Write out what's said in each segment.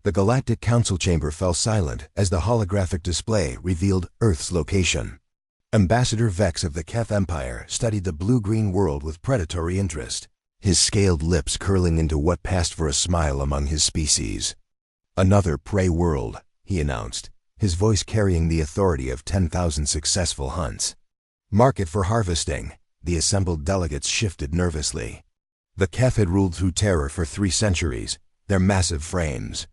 The Galactic Council chamber fell silent as the holographic display revealed Earth's location. Ambassador Vex of the Keth Empire studied the blue-green world with predatory interest, his scaled lips curling into what passed for a smile among his species. "Another prey world," he announced, his voice carrying the authority of 10,000 successful hunts. "Mark it for harvesting." The assembled delegates shifted nervously. The Keth had ruled through terror for 3 centuries, their massive frames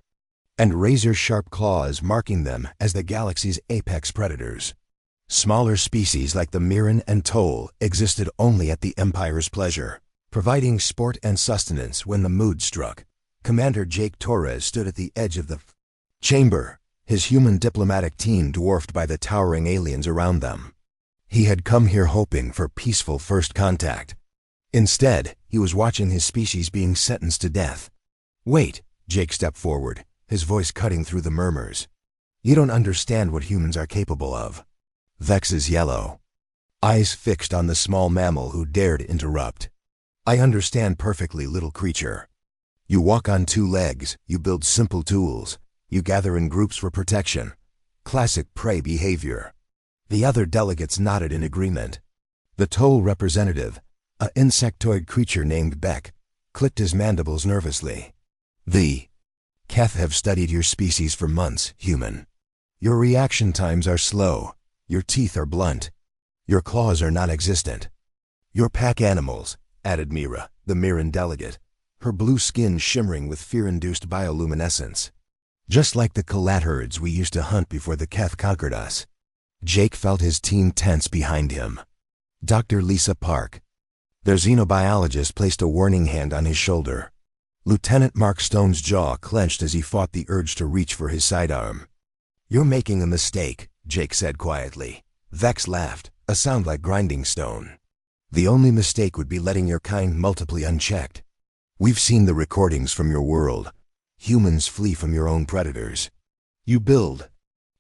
and razor-sharp claws marking them as the galaxy's apex predators. Smaller species like the Mirren and Toll existed only at the Empire's pleasure, providing sport and sustenance when the mood struck. Commander Jake Torres stood at the edge of the chamber, his human diplomatic team dwarfed by the towering aliens around them. He had come here hoping for peaceful first contact. Instead, he was watching his species being sentenced to death. "Wait," Jake stepped forward, his voice cutting through the murmurs. "You don't understand what humans are capable of." Vex's yellow eyes fixed on the small mammal who dared interrupt. "I understand perfectly, little creature. You walk on 2 legs, you build simple tools, you gather in groups for protection. Classic prey behavior." The other delegates nodded in agreement. The Toll representative, an insectoid creature named Beck, clicked his mandibles nervously. "The Keth have studied your species for months, human. Your reaction times are slow, your teeth are blunt, your claws are non-existent. Your pack animals," added Mira, the Mirren delegate, her blue skin shimmering with fear-induced bioluminescence. "Just like the Kalat herds we used to hunt before the Keth conquered us." Jake felt his team tense behind him. Dr. Lisa Park, their xenobiologist, placed a warning hand on his shoulder. Lieutenant Mark Stone's jaw clenched as he fought the urge to reach for his sidearm. "You're making a mistake," Jake said quietly. Vex laughed, a sound like grinding stone. "The only mistake would be letting your kind multiply unchecked. We've seen the recordings from your world. Humans flee from your own predators. You build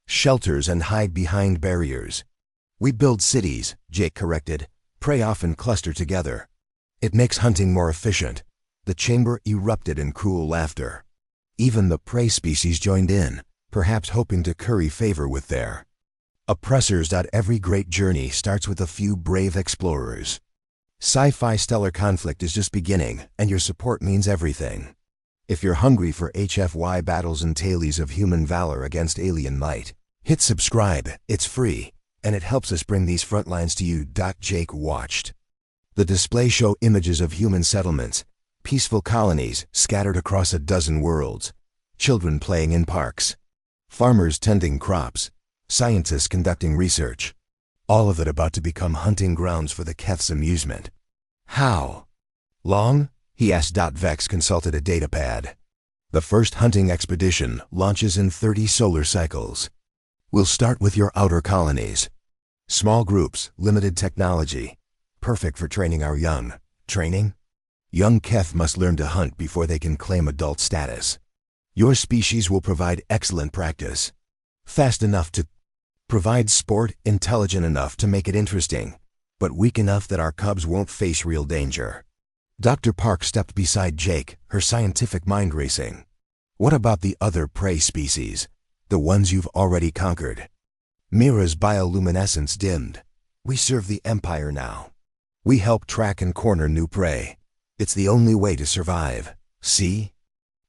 shelters and hide behind barriers. We build cities," Jake corrected. "Prey often cluster together. It makes hunting more efficient." The chamber erupted in cruel laughter. Even the prey species joined in, perhaps hoping to curry favor with their oppressors. Every great journey starts with a few brave explorers. Sci-fi stellar conflict is just beginning, and your support means everything. If you're hungry for HFY battles and tales of human valor against alien might, hit subscribe. It's free, and it helps us bring these front lines to you. Jake watched the display show images of human settlements, peaceful colonies scattered across a dozen worlds, children playing in parks, farmers tending crops, scientists conducting research, all of it about to become hunting grounds for the Keth's amusement. "How long?" he asked. Vex consulted a datapad. "The first hunting expedition launches in 30 solar cycles. We'll start with your outer colonies. Small groups, limited technology, perfect for training our young." "Training?" "Young Keth must learn to hunt before they can claim adult status. Your species will provide excellent practice. Fast enough to provide sport, intelligent enough to make it interesting, but weak enough that our cubs won't face real danger." Dr. Park stepped beside Jake, her scientific mind racing. "What about the other prey species, the ones you've already conquered?" Mira's bioluminescence dimmed. "We serve the Empire now. We help track and corner new prey. It's the only way to survive. See?"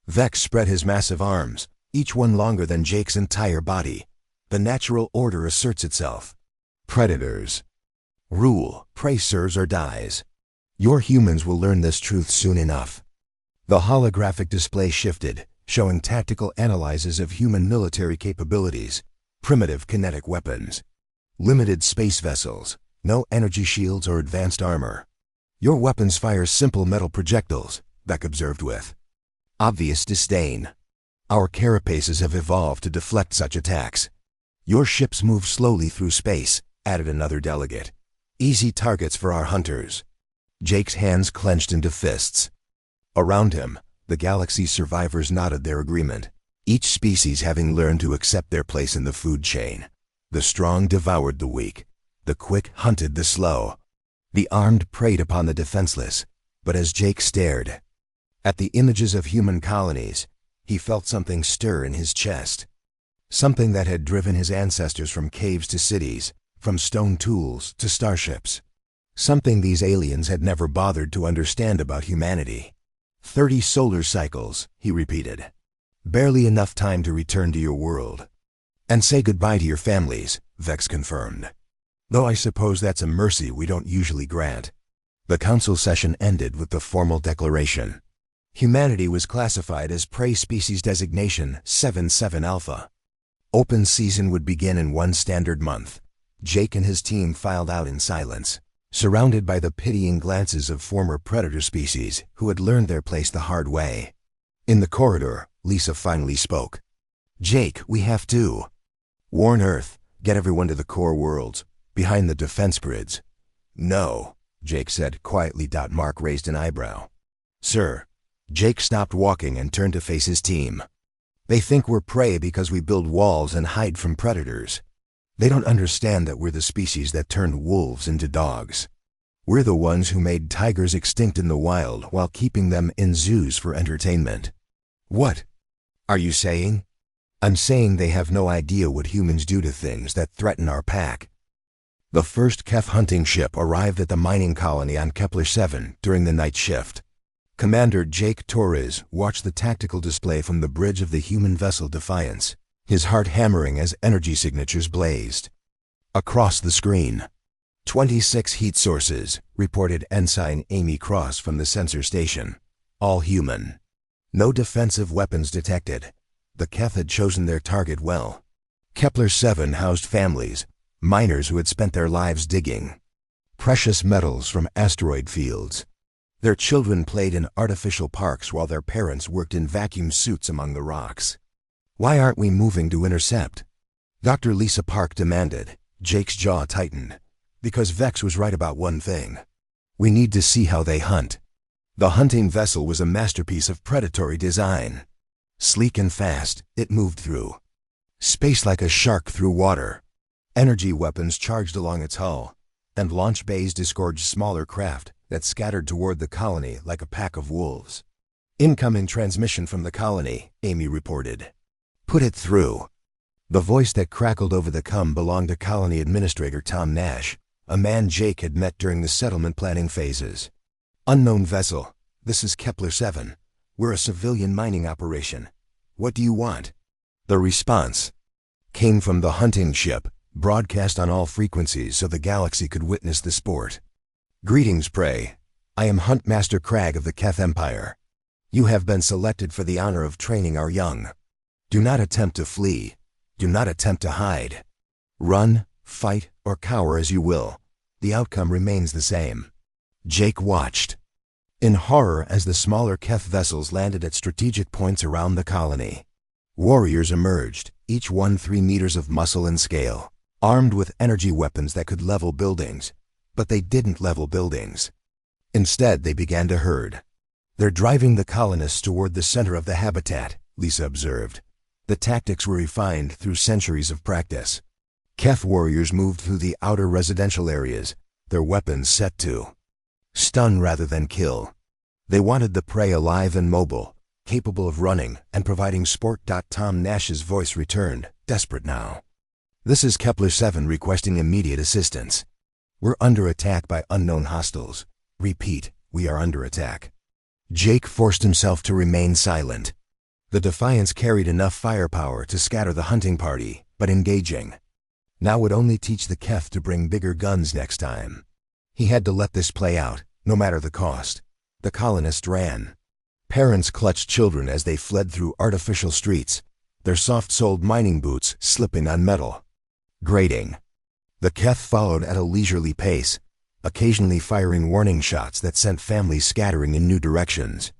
Vex spread his massive arms, each one longer than Jake's entire body. "The natural order asserts itself. Predators rule, prey serves or dies. Your humans will learn this truth soon enough." The holographic display shifted, showing tactical analyses of human military capabilities, primitive kinetic weapons, limited space vessels, no energy shields or advanced armor. "Your weapons fire simple metal projectiles," Beck observed with obvious disdain. "Our carapaces have evolved to deflect such attacks." "Your ships move slowly through space," added another delegate. "Easy targets for our hunters." Jake's hands clenched into fists. Around him, the galaxy's survivors nodded their agreement, each species having learned to accept their place in the food chain. The strong devoured the weak, the quick hunted the slow. The armed preyed upon the defenseless, but as Jake stared at the images of human colonies, He felt something stir in his chest. Something that had driven his ancestors from caves to cities, from stone tools to starships. Something these aliens had never bothered to understand about humanity. 30 solar cycles, he repeated. Barely enough time to return to your world. And say goodbye to your families, Vex confirmed. Though I suppose that's a mercy we don't usually grant. The council session ended with the formal declaration. Humanity was classified as prey species designation 77 Alpha. Open season would begin in one standard month. Jake and his team filed out in silence, surrounded by the pitying glances of former predator species who had learned their place the hard way. In the corridor, Lisa finally spoke. Jake, we have to warn Earth, get everyone to the core worlds, behind the defense grids. No, Jake said quietly. Mark raised an eyebrow. Sir. Jake stopped walking and turned to face his team. They think we're prey because we build walls and hide from predators. They don't understand that we're the species that turned wolves into dogs. We're the ones who made tigers extinct in the wild while keeping them in zoos for entertainment. What are you saying? I'm saying they have no idea what humans do to things that threaten our pack. The first Kef hunting ship arrived at the mining colony on Kepler 7 during the night shift. Commander Jake Torres watched the tactical display from the bridge of the human vessel Defiance, his heart hammering as energy signatures blazed. Across the screen, 26 heat sources, reported Ensign Amy Cross from the sensor station. All human. No defensive weapons detected. The Kef had chosen their target well. Kepler 7 housed families, miners who had spent their lives digging precious metals from asteroid fields. Their children played in artificial parks while their parents worked in vacuum suits among the rocks. Why aren't we moving to intercept? Dr. Lisa Park demanded. Jake's jaw tightened. Because Vex was right about one thing. We need to see how they hunt. The hunting vessel was a masterpiece of predatory design. Sleek and fast, it moved through space like a shark through water. Energy weapons charged along its hull, and launch bays disgorged smaller craft that scattered toward the colony like a pack of wolves. Incoming transmission from the colony, Amy reported. Put it through. The voice that crackled over the comm belonged to Colony Administrator Tom Nash, a man Jake had met during the settlement planning phases. Unknown vessel, this is Kepler 7. We're a civilian mining operation. What do you want? The response came from the hunting ship, broadcast on all frequencies so the galaxy could witness the sport. Greetings, prey. I am Huntmaster Crag of the Keth Empire. You have been selected for the honor of training our young. Do not attempt to flee. Do not attempt to hide. Run, fight, or cower as you will. The outcome remains the same. Jake watched in horror as the smaller Keth vessels landed at strategic points around the colony. Warriors emerged, each one 3 meters of muscle and scale, armed with energy weapons that could level buildings. But they didn't level buildings. Instead, they began to herd. They're driving the colonists toward the center of the habitat, Lisa observed. The tactics were refined through centuries of practice. Kef warriors moved through the outer residential areas, their weapons set to stun rather than kill. They wanted the prey alive and mobile, capable of running and providing sport. Tom Nash's voice returned, desperate now. This is Kepler 7 requesting immediate assistance. We're under attack by unknown hostiles. Repeat, we are under attack. Jake forced himself to remain silent. The Defiance carried enough firepower to scatter the hunting party, but engaging now would only teach the Keth to bring bigger guns next time. He had to let this play out, no matter the cost. The colonists ran. Parents clutched children as they fled through artificial streets, their soft-soled mining boots slipping on metal. Grating. The Keth followed at a leisurely pace, occasionally firing warning shots that sent families scattering in new directions.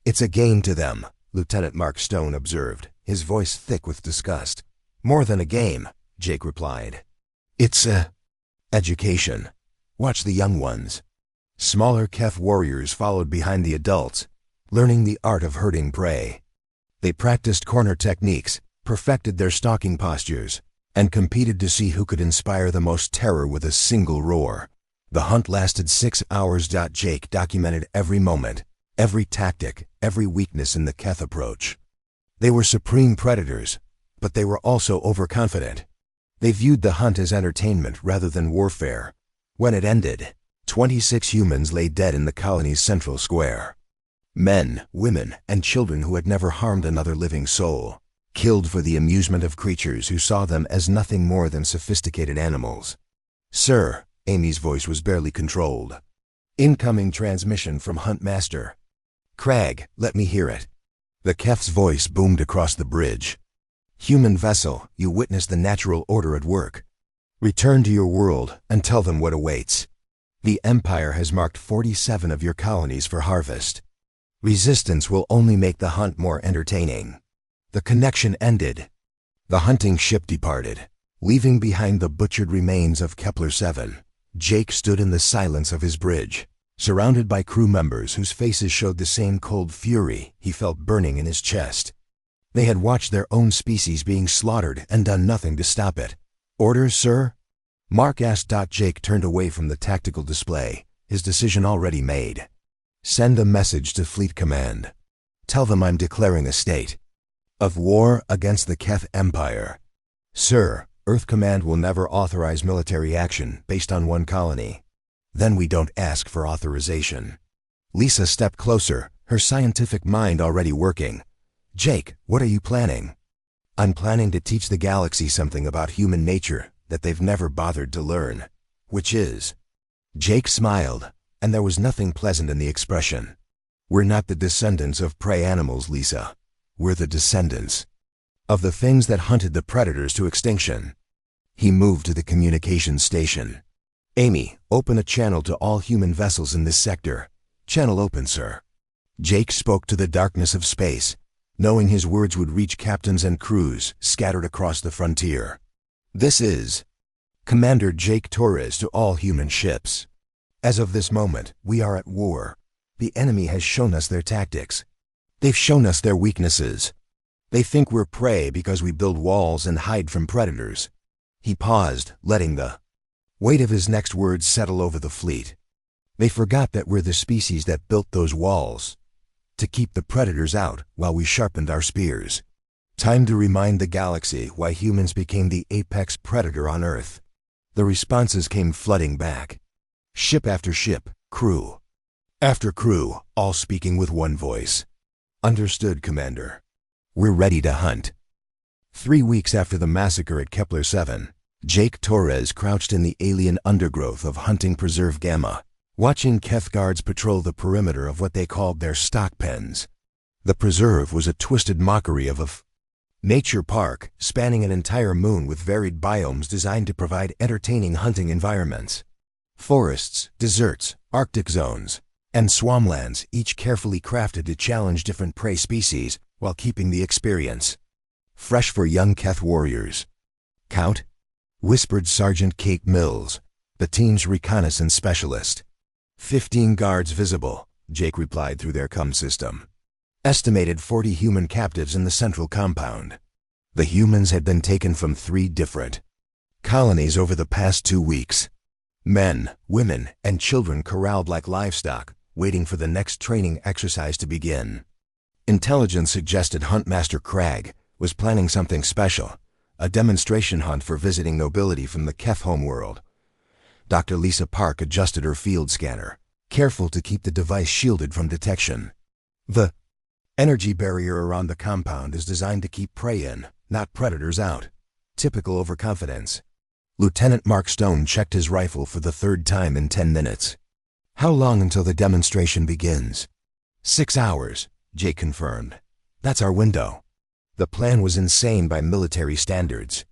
It's a game to them, Lieutenant Mark Stone observed, his voice thick with disgust. More than a game, Jake replied. It's a education. Watch the young ones. Smaller Kef warriors followed behind the adults, learning the art of herding prey. They practiced corner techniques, perfected their stalking postures, and competed to see who could inspire the most terror with a single roar. The hunt lasted 6 hours. Jake documented every moment, every tactic, every weakness in the Keth approach. They were supreme predators, but they were also overconfident. They viewed the hunt as entertainment rather than warfare. When it ended, 26 humans lay dead in the colony's central square. Men, women, and children who had never harmed another living soul, killed for the amusement of creatures who saw them as nothing more than sophisticated animals. "Sir," Amy's voice was barely controlled. "Incoming transmission from Hunt Master." "Crag, let me hear it." The Kef's voice boomed across the bridge. "Human vessel, you witnessed the natural order at work. Return to your world and tell them what awaits. The Empire has marked 47 of your colonies for harvest. Resistance will only make the hunt more entertaining." The connection ended. The hunting ship departed, leaving behind the butchered remains of Kepler-7. Jake stood in the silence of his bridge, surrounded by crew members whose faces showed the same cold fury he felt burning in his chest. They had watched their own species being slaughtered and done nothing to stop it. "Orders, sir?" Mark asked. Jake turned away from the tactical display, his decision already made. "Send a message to Fleet Command. Tell them I'm declaring a state of war against the Keth Empire. Sir, Earth Command will never authorize military action based on one colony. Then we don't ask for authorization." Lisa stepped closer, her scientific mind already working. "Jake, what are you planning?" "I'm planning to teach the galaxy something about human nature that they've never bothered to learn." "Which is?" Jake smiled, and there was nothing pleasant in the expression. "We're not the descendants of prey animals, Lisa. We're the descendants of the things that hunted the predators to extinction." He moved to the communications station. "Amy, open a channel to all human vessels in this sector." "Channel open, sir." Jake spoke to the darkness of space, knowing his words would reach captains and crews scattered across the frontier. "This is Commander Jake Torres to all human ships. As of this moment, we are at war. The enemy has shown us their tactics. They've shown us their weaknesses. They think we're prey because we build walls and hide from predators." He paused, letting the weight of his next words settle over the fleet. "They forgot that we're the species that built those walls to keep the predators out while we sharpened our spears. Time to remind the galaxy why humans became the apex predator on Earth." The responses came flooding back. Ship after ship, crew after crew, all speaking with one voice. "Understood, Commander. We're ready to hunt." 3 weeks after the massacre at Kepler-7, Jake Torres crouched in the alien undergrowth of Hunting Preserve Gamma, watching Keth guards patrol the perimeter of what they called their stock pens. The preserve was a twisted mockery of a nature park spanning an entire moon with varied biomes designed to provide entertaining hunting environments. Forests, deserts, Arctic zones, and swamplands, each carefully crafted to challenge different prey species while keeping the experience fresh for young Keth warriors. "Count?" whispered Sergeant Kate Mills, the team's reconnaissance specialist. 15 guards visible, Jake replied through their comm system. Estimated 40 human captives in the central compound. The humans had been taken from 3 different colonies over the past 2 weeks. Men, women, and children corralled like livestock, waiting for the next training exercise to begin. Intelligence suggested Huntmaster Crag was planning something special, a demonstration hunt for visiting nobility from the Keth homeworld. Dr. Lisa Park adjusted her field scanner, careful to keep the device shielded from detection. The energy barrier around the compound is designed to keep prey in, not predators out. Typical overconfidence. Lieutenant Mark Stone checked his rifle for the 3rd time in 10 minutes. "How long until the demonstration begins?" 6 hours, Jake confirmed. "That's our window." The plan was insane by military standards.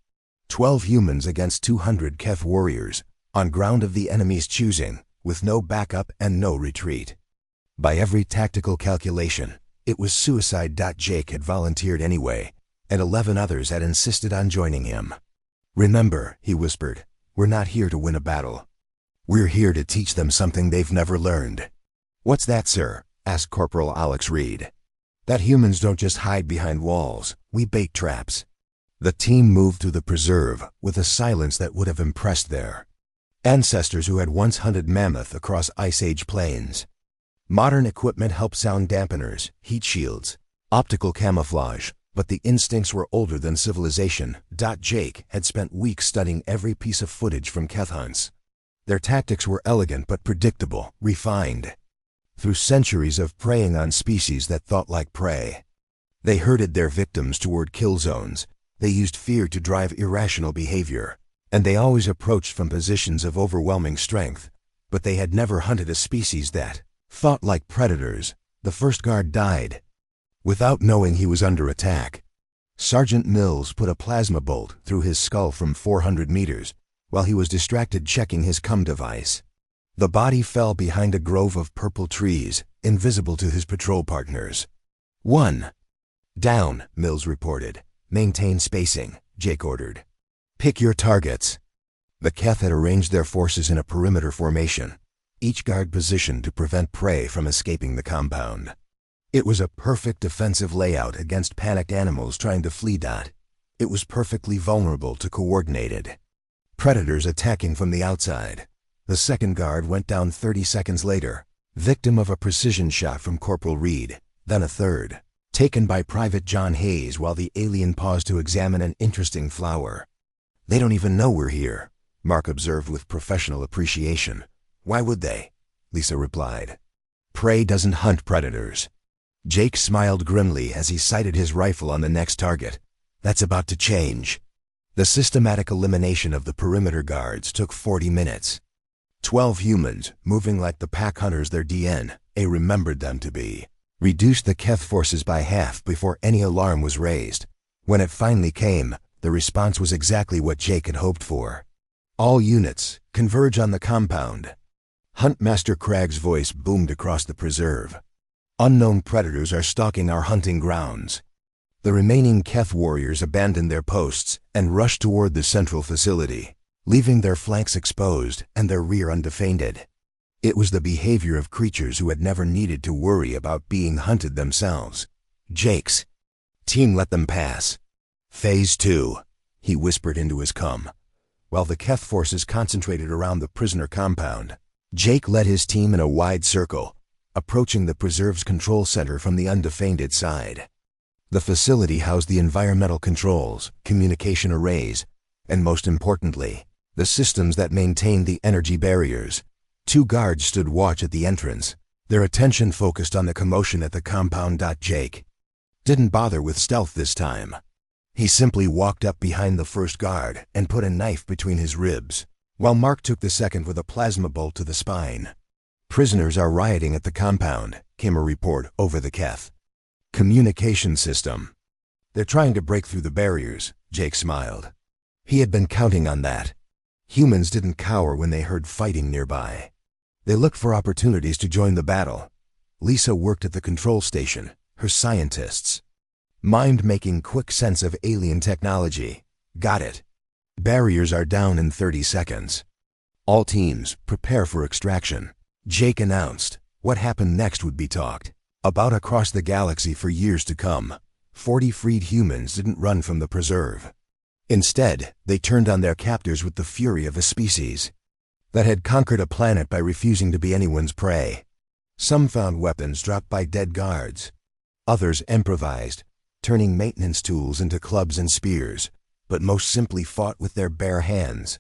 12 humans against 200 Keth warriors, on ground of the enemy's choosing, with no backup and no retreat. By every tactical calculation, it was suicide. Jake had volunteered anyway, and 11 others had insisted on joining him. "Remember," he whispered, "we're not here to win a battle. We're here to teach them something they've never learned." "What's that, sir?" asked Corporal Alex Reed. "That humans don't just hide behind walls, we bait traps." The team moved through the preserve with a silence that would have impressed their ancestors who had once hunted mammoth across Ice Age plains. Modern equipment helped: sound dampeners, heat shields, optical camouflage, But the instincts were older than civilization. Jake had spent weeks studying every piece of footage from Keth hunts. Their tactics were elegant but predictable, refined. Through centuries of preying on species that thought like prey, they herded their victims toward kill zones. They used fear to drive irrational behavior, and they always approached from positions of overwhelming strength. But they had never hunted a species that thought like predators. The first guard died without knowing he was under attack. Sergeant Mills put a plasma bolt through his skull from 400 meters while he was distracted checking his comm device. The body fell behind a grove of purple trees, invisible to his patrol partners. "1. Down," Mills reported. "Maintain spacing," Jake ordered. "Pick your targets." The Keth had arranged their forces in a perimeter formation, each guard positioned to prevent prey from escaping the compound. It was a perfect defensive layout against panicked animals trying to flee. It was perfectly vulnerable to coordinated predators attacking from the outside. The second guard went down 30 seconds later, victim of a precision shot from Corporal Reed. Then a third, taken by Private John Hayes while the alien paused to examine an interesting flower. "They don't even know we're here," Mark observed with professional appreciation. "Why would they?" Lisa replied. "Prey doesn't hunt predators." Jake smiled grimly as he sighted his rifle on the next target. "That's about to change." The systematic elimination of the perimeter guards took 40 minutes. 12 humans, moving like the pack hunters their DNA remembered them to be, reduced the Keth forces by half before any alarm was raised. When it finally came, the response was exactly what Jake had hoped for. "All units, converge on the compound." Huntmaster Cragg's voice boomed across the preserve. "Unknown predators are stalking our hunting grounds." The remaining Keth warriors abandoned their posts and rushed toward the central facility, leaving their flanks exposed and their rear undefended. It was the behavior of creatures who had never needed to worry about being hunted themselves. "Jake's team let them pass. Phase 2, he whispered into his comm. While the Keth forces concentrated around the prisoner compound, Jake led his team in a wide circle, approaching the preserve's control center from the undefended side. The facility housed the environmental controls, communication arrays, and most importantly, the systems that maintained the energy barriers. 2 guards stood watch at the entrance, their attention focused on the commotion at the compound. Jake didn't bother with stealth this time. He simply walked up behind the first guard and put a knife between his ribs, while Mark took the second with a plasma bolt to the spine. "Prisoners are rioting at the compound," came a report over the Keth communication system. "They're trying to break through the barriers," Jake smiled. He had been counting on that. Humans didn't cower when they heard fighting nearby. They looked for opportunities to join the battle. Lisa worked at the control station, her scientists mind making quick sense of alien technology. "Got it. Barriers are down in 30 seconds. All teams, prepare for extraction," Jake announced. What happened next would be talked about across the galaxy for years to come. 40 freed humans didn't run from the preserve. Instead, they turned on their captors with the fury of a species that had conquered a planet by refusing to be anyone's prey. Some found weapons dropped by dead guards. Others improvised, turning maintenance tools into clubs and spears, but most simply fought with their bare hands.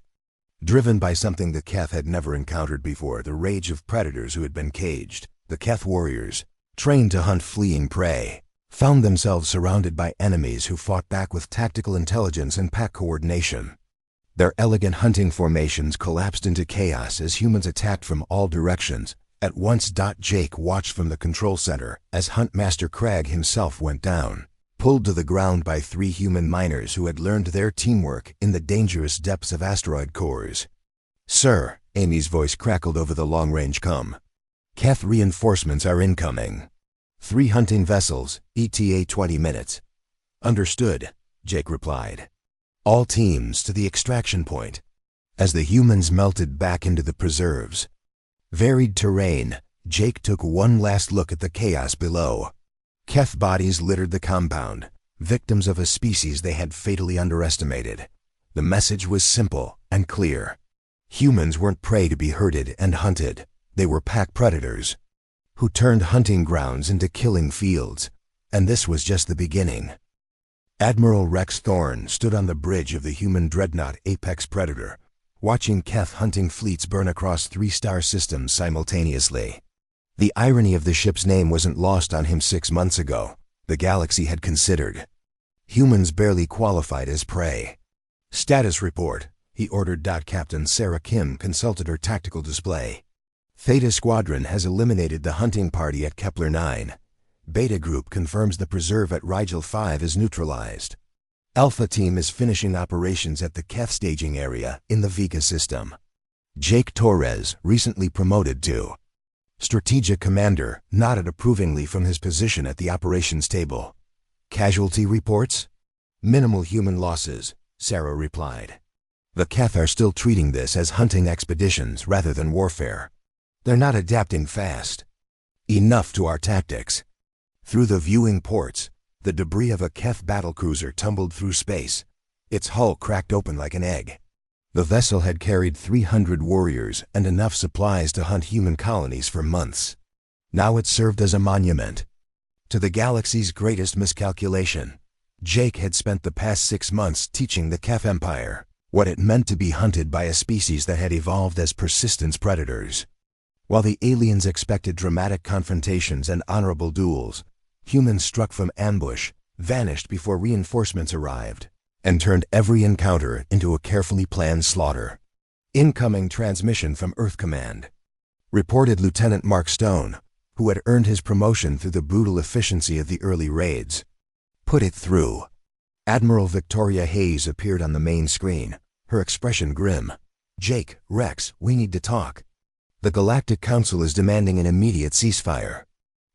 Driven by something the Keth had never encountered before, the rage of predators who had been caged, the Keth warriors, trained to hunt fleeing prey, found themselves surrounded by enemies who fought back with tactical intelligence and pack coordination. Their elegant hunting formations collapsed into chaos as humans attacked from all directions. At once, Jake watched from the control center as Huntmaster Cragg himself went down, pulled to the ground by 3 human miners who had learned their teamwork in the dangerous depths of asteroid cores. "Sir," Amy's voice crackled over the long-range comm. "Keth reinforcements are incoming. 3 hunting vessels, ETA 20 minutes. "Understood," Jake replied. "All teams to the extraction point." As the humans melted back into the preserves, varied terrain, Jake took one last look at the chaos below. Keth bodies littered the compound, victims of a species they had fatally underestimated. The message was simple and clear. Humans weren't prey to be herded and hunted. They were pack predators who turned hunting grounds into killing fields. And this was just the beginning. Admiral Rex Thorne stood on the bridge of the human dreadnought Apex Predator, watching Keth hunting fleets burn across 3 star systems simultaneously. The irony of the ship's name wasn't lost on him 6 months ago. The galaxy had considered. Humans barely qualified as prey. Status report, he ordered. Captain Sarah Kim consulted her tactical display. Theta Squadron has eliminated the hunting party at Kepler 9. Beta Group confirms the preserve at Rigel 5 is neutralized. Alpha Team is finishing operations at the Keth staging area in the Vega system. Jake Torres, recently promoted to Strategic Commander, nodded approvingly from his position at the operations table. Casualty reports? Minimal human losses, Sarah replied. The Keth are still treating this as hunting expeditions rather than warfare. They're not adapting fast enough to our tactics. Through the viewing ports, the debris of a Keth battlecruiser tumbled through space. Its hull cracked open like an egg. The vessel had carried 300 warriors and enough supplies to hunt human colonies for months. Now it served as a monument to the galaxy's greatest miscalculation. Jake had spent the past 6 months teaching the Keth Empire what it meant to be hunted by a species that had evolved as persistence predators. While the aliens expected dramatic confrontations and honorable duels, humans struck from ambush, vanished before reinforcements arrived, and turned every encounter into a carefully planned slaughter. Incoming transmission from Earth Command, reported Lieutenant Mark Stone, who had earned his promotion through the brutal efficiency of the early raids. Put it through. Admiral Victoria Hayes appeared on the main screen, her expression grim. Jake, Rex, we need to talk. The Galactic Council is demanding an immediate ceasefire.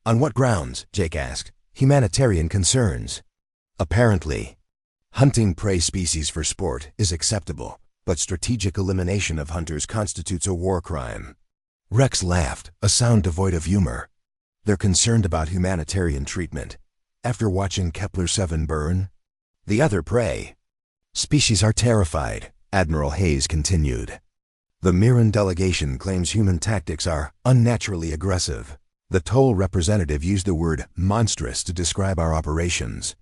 On what grounds? Jake asked. Humanitarian concerns. Apparently. Hunting prey species for sport is acceptable, but strategic elimination of hunters constitutes a war crime. Rex laughed, a sound devoid of humor. They're concerned about humanitarian treatment. After watching Kepler 7 burn, the other prey species are terrified, Admiral Hayes continued. The Mirren delegation claims human tactics are unnaturally aggressive. The Toll representative used the word monstrous to describe our operations.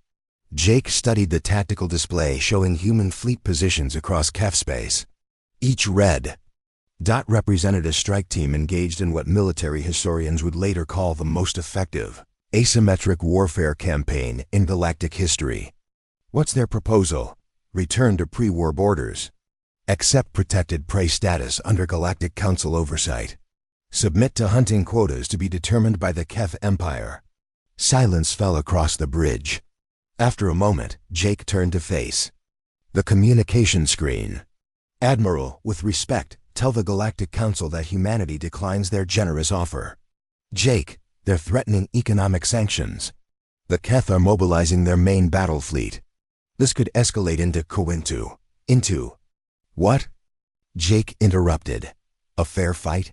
Jake studied the tactical display showing human fleet positions across Keth space. Each red dot represented a strike team engaged in what military historians would later call the most effective asymmetric warfare campaign in galactic history. What's their proposal? Return to pre-war borders. Accept protected prey status under Galactic Council oversight. Submit to hunting quotas to be determined by the Keth Empire. Silence fell across the bridge. After a moment, Jake turned to face the communication screen. Admiral, with respect, tell the Galactic Council that humanity declines their generous offer. Jake, they're threatening economic sanctions. The Keth are mobilizing their main battle fleet. This could escalate into what? Jake interrupted. A fair fight?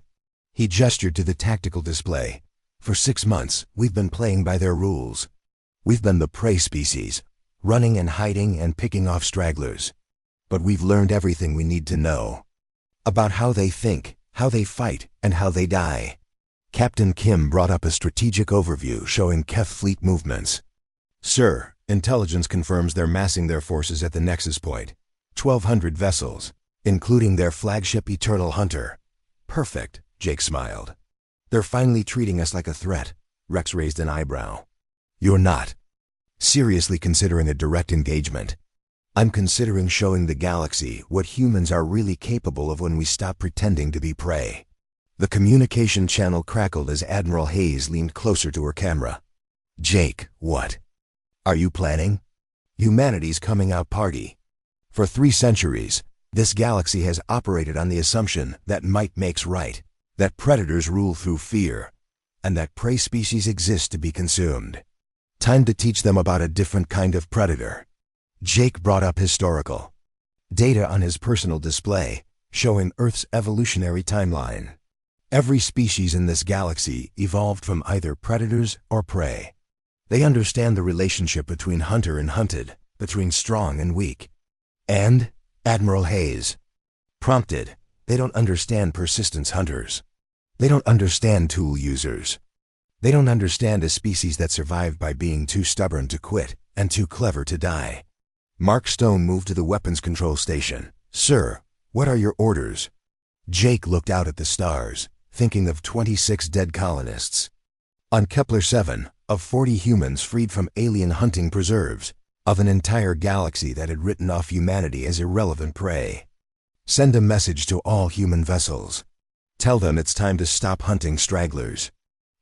He gestured to the tactical display. For 6 months, we've been playing by their rules. We've been the prey species, running and hiding and picking off stragglers. But we've learned everything we need to know about how they think, how they fight, and how they die. Captain Kim brought up a strategic overview showing Keth fleet movements. Sir, intelligence confirms they're massing their forces at the nexus point. 1,200 vessels, including their flagship Eternal Hunter. Perfect, Jake smiled. They're finally treating us like a threat. Rex raised an eyebrow. You're not seriously considering a direct engagement. I'm considering showing the galaxy what humans are really capable of when we stop pretending to be prey. The communication channel crackled as Admiral Hayes leaned closer to her camera. Jake, what are you planning? Humanity's coming out party. For 3 centuries, this galaxy has operated on the assumption that might makes right, that predators rule through fear, and that prey species exist to be consumed. Time to teach them about a different kind of predator. Jake brought up historical data on his personal display, showing Earth's evolutionary timeline. Every species in this galaxy evolved from either predators or prey. They understand the relationship between hunter and hunted, between strong and weak. And, Admiral Hayes prompted, they don't understand persistence hunters. They don't understand tool users. They don't understand a species that survived by being too stubborn to quit, and too clever to die. Mark Stone moved to the weapons control station. "Sir, what are your orders?" Jake looked out at the stars, thinking of 26 dead colonists. On Kepler 7, of 40 humans freed from alien hunting preserves, of an entire galaxy that had written off humanity as irrelevant prey. "Send a message to all human vessels. Tell them it's time to stop hunting stragglers."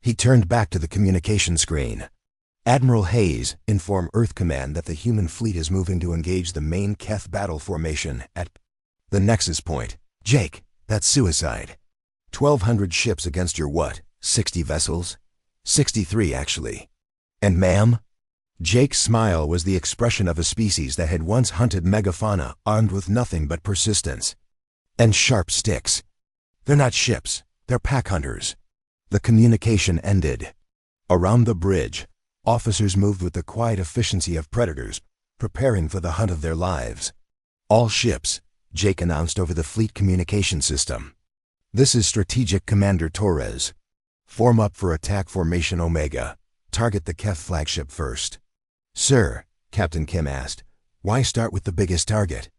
He turned back to the communication screen. "Admiral Hayes, inform Earth Command that the human fleet is moving to engage the main Keth battle formation at the Nexus Point." "Jake, that's suicide. 1,200 ships against your what, 60 vessels?" 63, actually. "And ma'am?" Jake's smile was the expression of a species that had once hunted megafauna armed with nothing but persistence and sharp sticks. "They're not ships, they're pack hunters." The communication ended. Around the bridge, officers moved with the quiet efficiency of predators, preparing for the hunt of their lives. "All ships," Jake announced over the fleet communication system. "This is Strategic Commander Torres. Form up for attack formation Omega. Target the Keth flagship first." "Sir," Captain Kim asked, "why start with the biggest target?"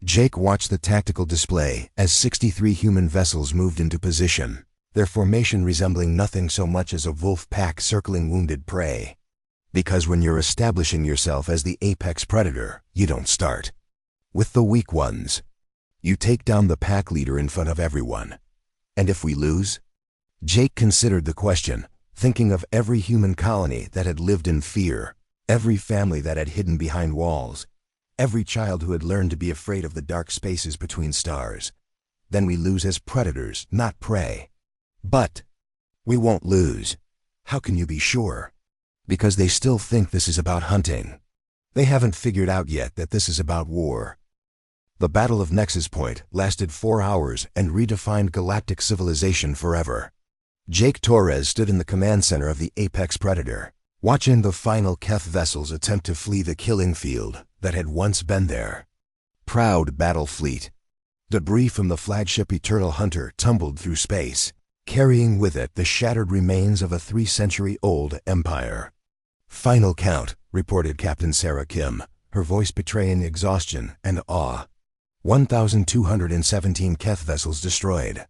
Jake watched the tactical display as 63 human vessels moved into position, their formation resembling nothing so much as a wolf pack circling wounded prey. Because when you're establishing yourself as the apex predator, you don't start with the weak ones. You take down the pack leader in front of everyone. And if we lose? Jake considered the question, thinking of every human colony that had lived in fear, every family that had hidden behind walls, every child who had learned to be afraid of the dark spaces between stars. Then we lose as predators, not prey. But we won't lose. How can you be sure? Because they still think this is about hunting. They haven't figured out yet that this is about war. The Battle of Nexus Point lasted 4 hours and redefined galactic civilization forever. Jake Torres stood in the command center of the apex predator, watching the final Keth vessels attempt to flee the killing field that had once been there. Proud battle fleet. Debris from the flagship Eternal Hunter tumbled through space, carrying with it the shattered remains of a 3-century-old empire. "Final count," reported Captain Sarah Kim, her voice betraying exhaustion and awe. 1,217 Keth vessels destroyed.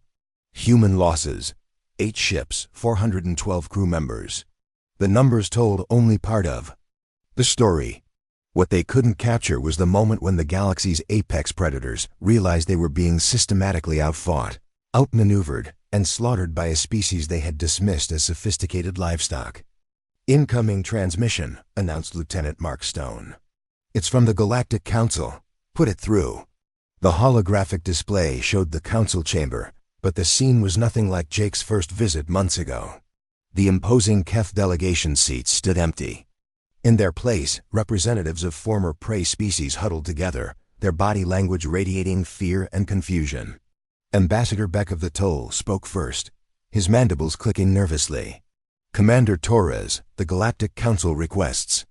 Human losses: 8 ships, 412 crew members. The numbers told only part of the story. What they couldn't capture was the moment when the galaxy's apex predators realized they were being systematically outfought, outmaneuvered, and slaughtered by a species they had dismissed as sophisticated livestock. "Incoming transmission," announced Lieutenant Mark Stone. "It's from the Galactic Council. Put it through." The holographic display showed the council chamber, but the scene was nothing like Jake's first visit months ago. The imposing Keth delegation seats stood empty. In their place, representatives of former prey species huddled together, their body language radiating fear and confusion. Ambassador Beck of the Toll spoke first, his mandibles clicking nervously. "Commander Torres, the Galactic Council requests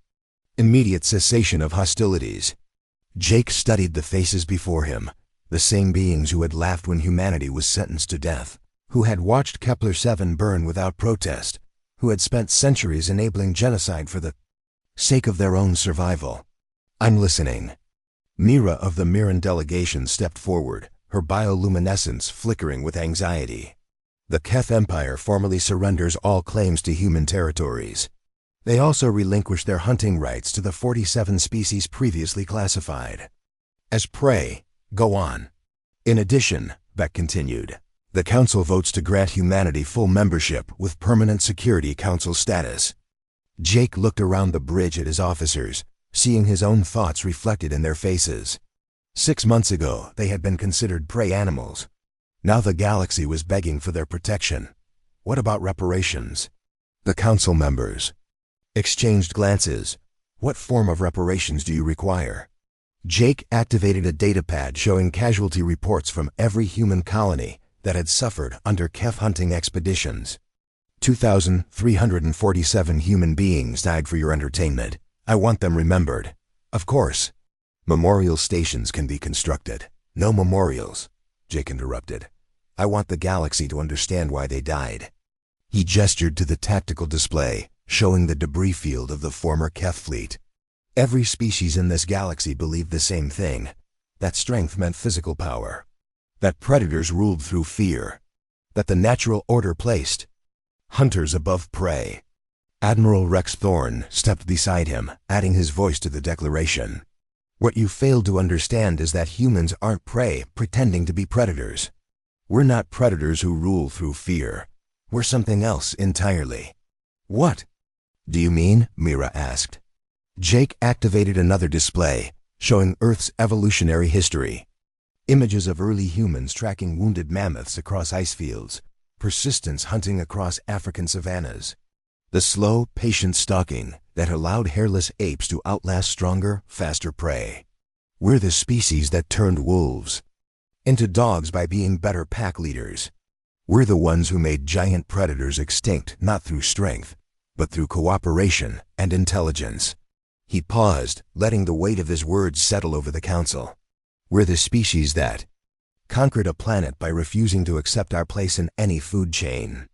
immediate cessation of hostilities." Jake studied the faces before him, the same beings who had laughed when humanity was sentenced to death, who had watched Kepler 7 burn without protest, who had spent centuries enabling genocide for the sake of their own survival. "I'm listening." Mira of the Mirren delegation stepped forward, her bioluminescence flickering with anxiety. "The Keth Empire formally surrenders all claims to human territories. They also relinquish their hunting rights to the 47 species previously classified as prey. Go on." "In addition," Beck continued, "the Council votes to grant humanity full membership with permanent Security Council status." Jake looked around the bridge at his officers, seeing his own thoughts reflected in their faces. 6 months ago, they had been considered prey animals. Now the galaxy was begging for their protection. What about reparations? The Council members exchanged glances. "What form of reparations do you require?" Jake activated a datapad showing casualty reports from every human colony that had suffered under Keth hunting expeditions. 2,347 human beings died for your entertainment. I want them remembered. Of course. Memorial stations can be constructed. No memorials, Jake interrupted. I want the galaxy to understand why they died. He gestured to the tactical display, showing the debris field of the former Keth fleet. Every species in this galaxy believed the same thing, that strength meant physical power, that predators ruled through fear, that the natural order placed hunters above prey. Admiral Rex Thorne stepped beside him, adding his voice to the declaration. What you failed to understand is that humans aren't prey pretending to be predators. We're not predators who rule through fear. We're something else entirely. What do you mean? Mira asked. Jake activated another display, showing Earth's evolutionary history. Images of early humans tracking wounded mammoths across ice fields, persistence hunting across African savannas. The slow, patient stalking that allowed hairless apes to outlast stronger, faster prey. We're the species that turned wolves into dogs by being better pack leaders. We're the ones who made giant predators extinct not through strength, but through cooperation and intelligence. He paused, letting the weight of his words settle over the council. We're the species that conquered a planet by refusing to accept our place in any food chain.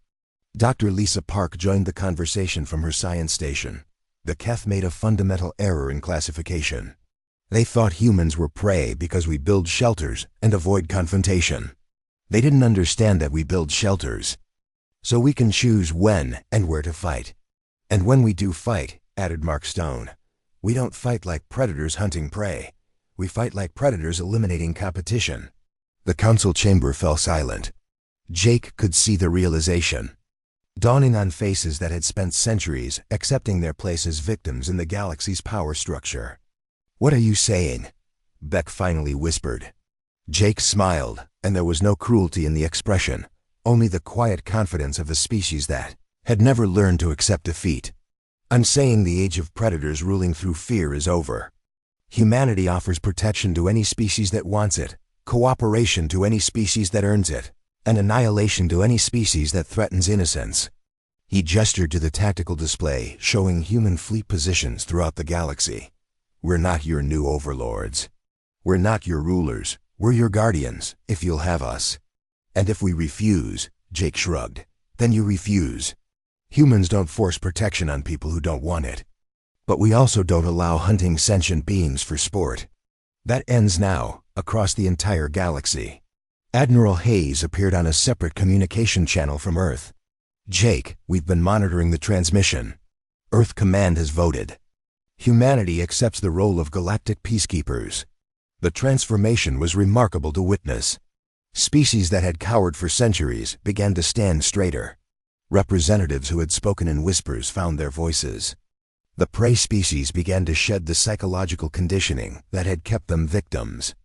Dr. Lisa Park joined the conversation from her science station. The Keth made a fundamental error in classification. They thought humans were prey because we build shelters and avoid confrontation. They didn't understand that we build shelters so we can choose when and where to fight. And when we do fight, added Mark Stone, we don't fight like predators hunting prey. We fight like predators eliminating competition. The council chamber fell silent. Jake could see the realization dawning on faces that had spent centuries accepting their place as victims in the galaxy's power structure. What are you saying? Beck finally whispered. Jake smiled, and there was no cruelty in the expression, only the quiet confidence of a species that had never learned to accept defeat. I'm saying the age of predators ruling through fear is over. Humanity offers protection to any species that wants it, cooperation to any species that earns it, and annihilation to any species that threatens innocence. He gestured to the tactical display showing human fleet positions throughout the galaxy. We're not your new overlords. We're not your rulers. We're your guardians, if you'll have us. And if we refuse, Jake shrugged, then you refuse. Humans don't force protection on people who don't want it. But we also don't allow hunting sentient beings for sport. That ends now, across the entire galaxy. Admiral Hayes appeared on a separate communication channel from Earth. Jake, we've been monitoring the transmission. Earth Command has voted. Humanity accepts the role of galactic peacekeepers. The transformation was remarkable to witness. Species that had cowered for centuries began to stand straighter. Representatives who had spoken in whispers found their voices. The prey species began to shed the psychological conditioning that had kept them victims.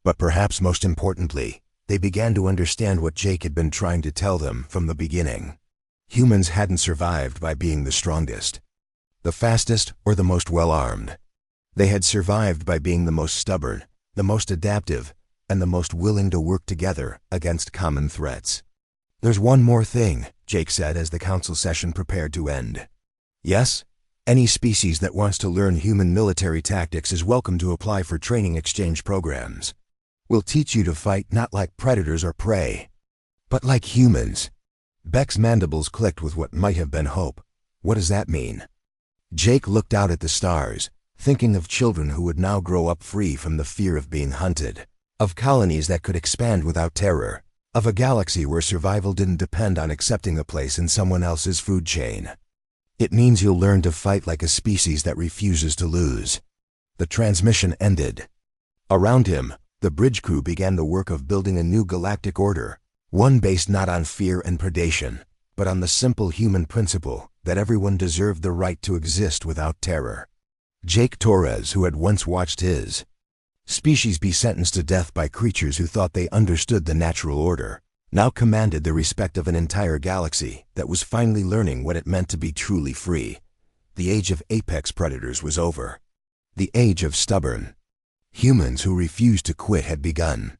But perhaps most importantly, they began to understand what Jake had been trying to tell them from the beginning. Humans hadn't survived by being the strongest, the fastest, or the most well-armed. They had survived by being the most stubborn, the most adaptive, and the most willing to work together against common threats. There's one more thing, Jake said as the council session prepared to end. Yes, any species that wants to learn human military tactics is welcome to apply for training exchange programs. We'll teach you to fight not like predators or prey, but like humans. Beck's mandibles clicked with what might have been hope. What does that mean? Jake looked out at the stars, thinking of children who would now grow up free from the fear of being hunted, of colonies that could expand without terror, of a galaxy where survival didn't depend on accepting a place in someone else's food chain. It means you'll learn to fight like a species that refuses to lose. The transmission ended. Around him, the bridge crew began the work of building a new galactic order, one based not on fear and predation, but on the simple human principle that everyone deserved the right to exist without terror. Jake Torres, who had once watched his species be sentenced to death by creatures who thought they understood the natural order, now commanded the respect of an entire galaxy that was finally learning what it meant to be truly free. The age of apex predators was over. The age of stubborn humans who refused to quit had begun.